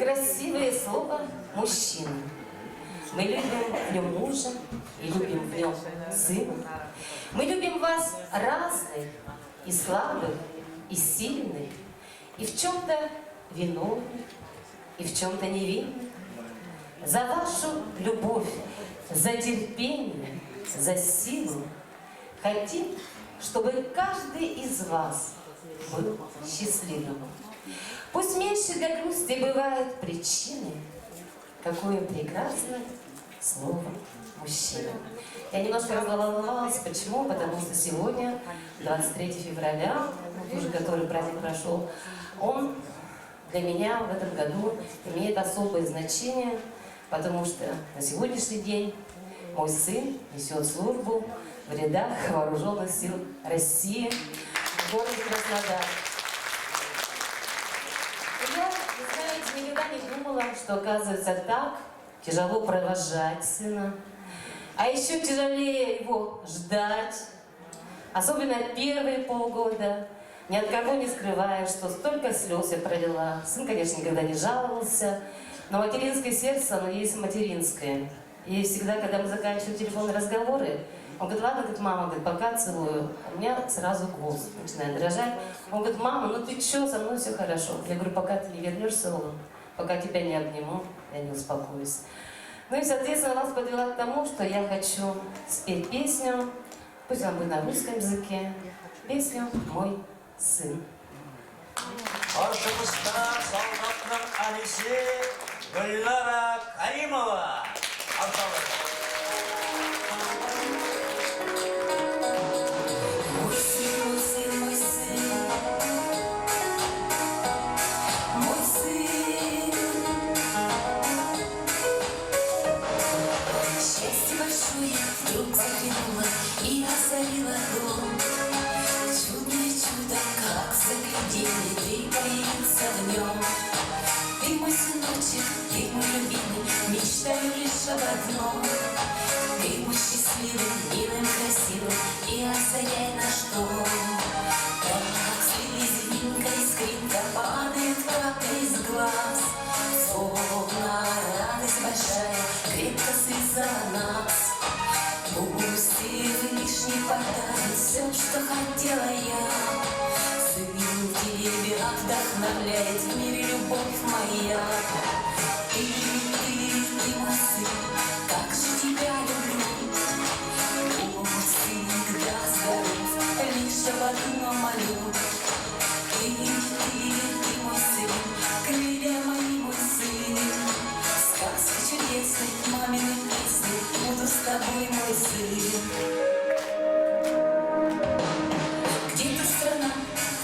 красивое слово «мужчина». Мы любим в нем мужа и любим в нем сына. Мы любим вас разных, и слабых, и сильных, и в чем-то виновных, и в чем-то невинных. За вашу любовь, за терпение, за силу хотим, чтобы каждый из вас был счастливым. Пусть меньше для грусти бывают причины. Какое прекрасное слово «мужчина». Я немножко разволновалась. Почему? Потому что сегодня, 23 февраля, уже который праздник прошел, он для меня в этом году имеет особое значение, потому что на сегодняшний день мой сын несет службу в рядах Вооруженных сил России в городе Краснодар. Я, вы знаете, никогда не думала, что оказывается так тяжело провожать сына, а еще тяжелее его ждать, особенно первые полгода. Ни от кого не скрываю, что столько слез я пролила. Сын, конечно, никогда не жаловался, но материнское сердце, оно есть материнское. И всегда, когда мы заканчиваем телефонные разговоры, он говорит: ладно, говорит, мама, говорит, пока целую. У меня сразу голос начинает дрожать. Он говорит: мама, ну ты что, со мной все хорошо. Я говорю: пока ты не вернешься, он, пока тебя не обниму, я не успокоюсь. Ну и, соответственно, нас подвела к тому, что я хочу спеть песню, пусть она будет на русском языке, песню «Мой сын». Ошибуста солдатном Алисе Гульнара Каримова. Вдруг заглянула и озарила дом. Чудное чудо, как загляденье, ты появился в нем. Ты мой сыночек, ты мой любимый, мечтаю лишь об одном. Ты будь счастливым, милым, красивым и озаряй наш дом. Как слезинка искринка падает капля из глаз, словно радость большая крепко связала нас. Пусть Всевышний подарит все, что хотела я. Сын тебя вдохновляет в мире любовь моя. Ты мой сын, как же тебя люблю. Будь всегда здоров, лишь об одном молю. Ты мой сын, крылья мои, мой сын. Сказки чудесной, мамины песни, буду с тобой, мой сын. Где-то страна,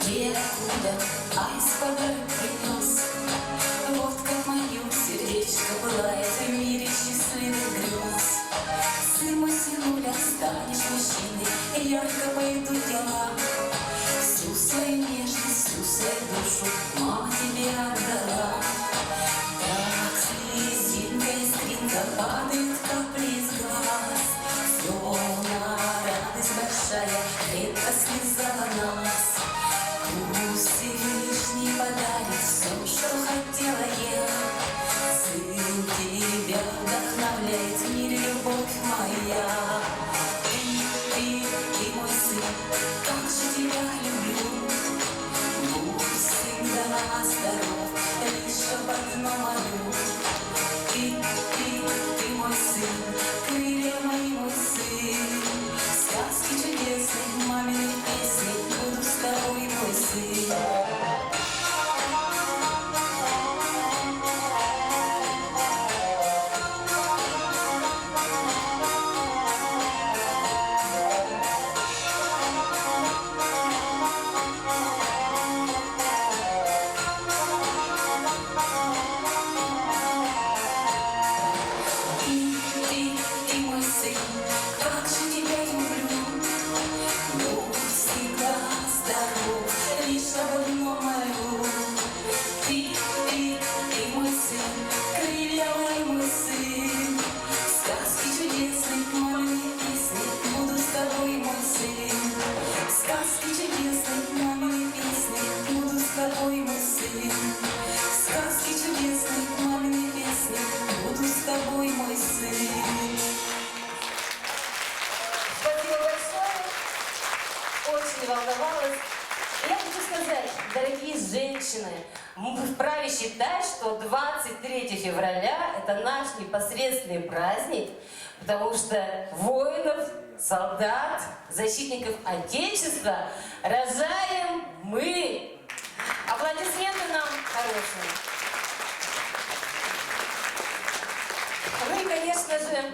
где откуда, а из подарок принес. Вот как мое сердечко пылает в мире счастливых грез. Сын мой, сынуля, станешь мужчиной, ярко пойдут дела. Всю свою нежность, всю свою душу мама тебе отдала. Падает капли из глаз, словно радость большая крепко связала нас. Пусть Всевышний подарит все, что хотела я. Сын тебя вдохновляет в мире любовь моя. Ты мой сын, как же тебя люблю. Будь всегда здоров, лишь об одном молю. Ты мой сын, крылья мои, мой сын. Сказки чудесные, мамины песни, буду с тобой, мой сын. Сказки чудесные, вправе считать, что 23 февраля – это наш непосредственный праздник, потому что воинов, солдат, защитников Отечества рожаем мы. Аплодисменты нам хорошие. Ну и, конечно же,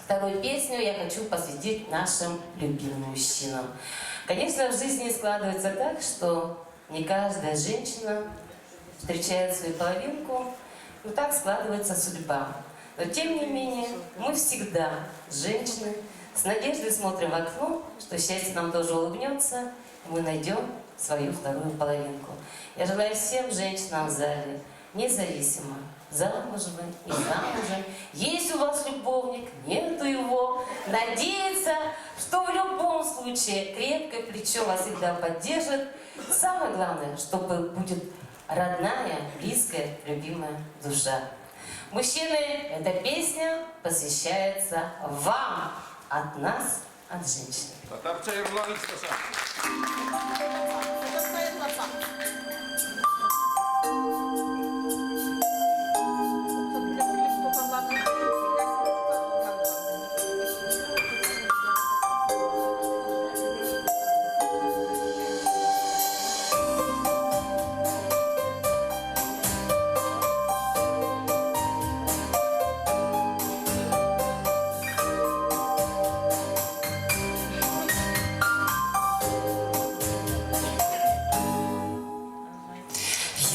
вторую песню я хочу посвятить нашим любимым мужчинам. Конечно, в жизни складывается так, что не каждая женщина встречает свою половинку, но так складывается судьба. Но тем не менее, мы всегда, женщины, с надеждой смотрим в окно, что счастье нам тоже улыбнется, и мы найдем свою вторую половинку. Я желаю всем женщинам в зале, независимо, замужем вы, не замужем, есть у вас любовник, нету его, надеяться, что в любом случае крепкое плечо вас всегда поддержит. Самое главное, чтобы будет родная, близкая, любимая душа. Мужчины, эта песня посвящается вам, от нас, от женщин. Татарча Ерлан istasa.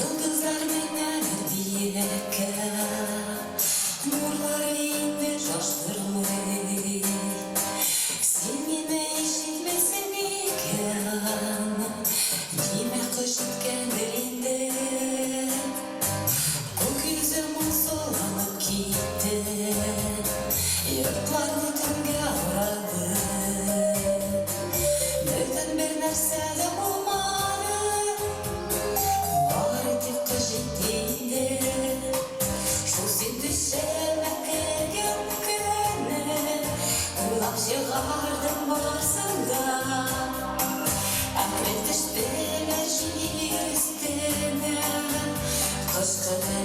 Yıldızlar beni bir nurlar indi yaşlarımı Sevgime eşitmesin iken Dime kışıt kendilinde Gökyüzüm solanıp gitti Yırtlar bütünge uğradı Nereden bir nerse de olmadı Bari tek kışıttıydı Şu sen düşemek gökyüne Kulak çıkardım barsında Ahmet düştüler şiir üstüne Kışkıdı